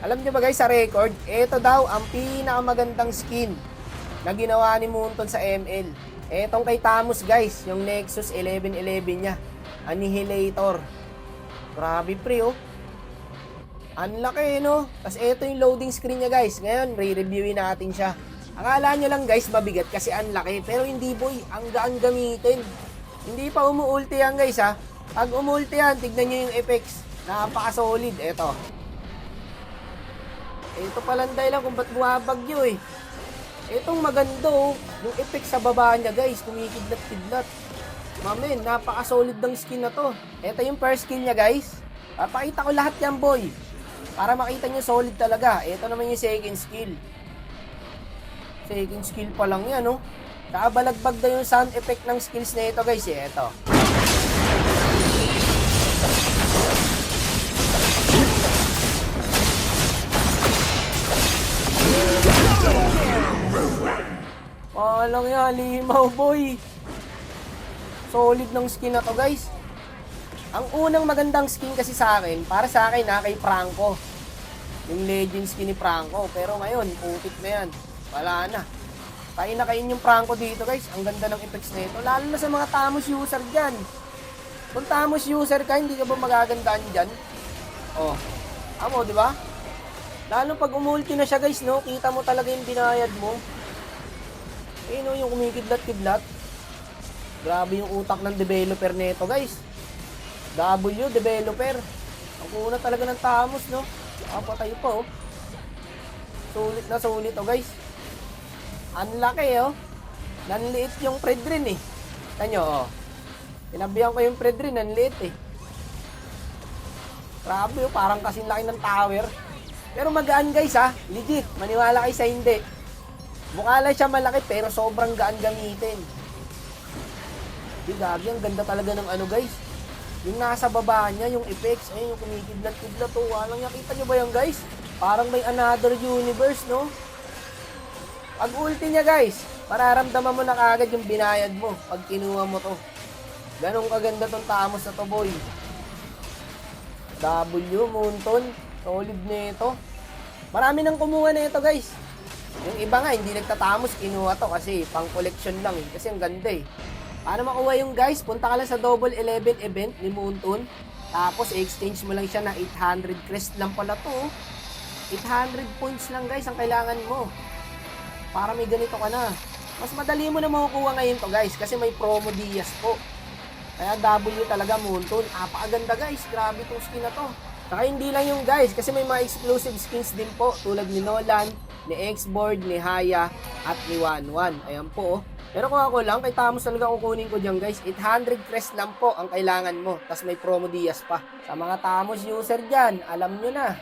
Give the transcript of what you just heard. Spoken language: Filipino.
Alam niyo ba guys sa record, ito daw ang pinakamagandang skin na ginawa ni Moonton sa ML. Etong kay Tamus guys, yung Nexus 1111 niya. Annihilator. Grabe pre oh. Ang laki no. Tapos ito yung loading screen niya guys. Ngayon, re-reviewin natin siya. Akala nyo lang guys mabigat kasi ang laki. Pero hindi boy, ang gaan gamitin. Hindi pa umuulti yan guys ha. Pag umulti yan, tignan nyo yung effects. Napaka-solid. Ito palang dahilan kung ba't bumabagyo eh. Itong maganda oh, yung effect sa baba niya guys, kumikidlat-kidlat. Mamen, napaka-solid ng skin na to. Ito yung first skill niya guys. Papakita ko lahat yan boy. Para makita nyo solid talaga. Ito naman yung second skill. Second skill pa lang yan oh. Kakabalagbag na yung sound effect ng skills na ito guys eh. Ito. Walang yan, limaw boy. Solid ng skin na to guys. Ang unang magandang skin kasi sa akin, para sa akin ha, kay Franco. Yung legend skin ni Franco. Pero ngayon, putik na yan. Wala na. Tayo na kain yung Franco dito guys. Ang ganda ng effects na ito. Lalo na sa mga Tamus user dyan. Kung Tamus user ka, hindi ka ba magagandaan dyan? Oh. Amo, di ba? Lalo pag umulti na siya guys, no? Kita mo talaga yung binayad mo. No, yung kumikidlat-kidlat. Grabe yung utak ng developer nito guys. W developer. Ang kuna talaga ng Tamus, no? Kapatay pa, oh. Sulit na sulit, oh, guys. Ang laki, oh. Nanliit yung Fredrin, eh. Tanyo, oh. Tinabihan ko yung Fredrin, nanliit, eh. Grabe, oh. Parang kasing laki ng tower. Pero magaan, guys, ha. Legit. Maniwala kayo sa hindi. Mukha lang siya malaki, pero sobrang gaan gamitin. Di, gabi, ang ganda talaga ng ano, guys. Yung nasa baba niya, yung effects, ayun, yung kumikidlat-kidlat, oh. Walang nakita nyo ba yan, guys? Parang may another universe, no? Pag ulti niya, guys, mararamdaman mo na kagad yung binayad mo pag kinuha mo to. Ganong kaganda tong Tamus na to, boy. W, Moonton, solid nito. Marami nang kumuha na ito, guys. Yung iba nga, hindi nagtatamos, kinuha to kasi pang collection lang, eh. Kasi ang ganda, eh. Paano makuha yung guys? Punta ka lang sa Double 11 event ni Moonton. Tapos, exchange mo lang siya na 800 crest lang pala to. 800 points lang guys ang kailangan mo. Para may ganito ka na. Mas madali mo na makukuha ngayon to guys. Kasi may promo Diaz po. Kaya W talaga Moonton. Apakaganda guys. Grabe tong skin na to. Saka hindi lang yung guys. Kasi may mga exclusive skins din po. Tulad ni Nolan, ni X-Board, ni Haya, at ni 11. Ayan po oh. Pero kung ako lang, kay Tamus talaga kukunin ko dyan guys. 800 crest lang po ang kailangan mo. Tapos may promo Diaz pa. Sa mga Tamus user dyan, alam nyo na.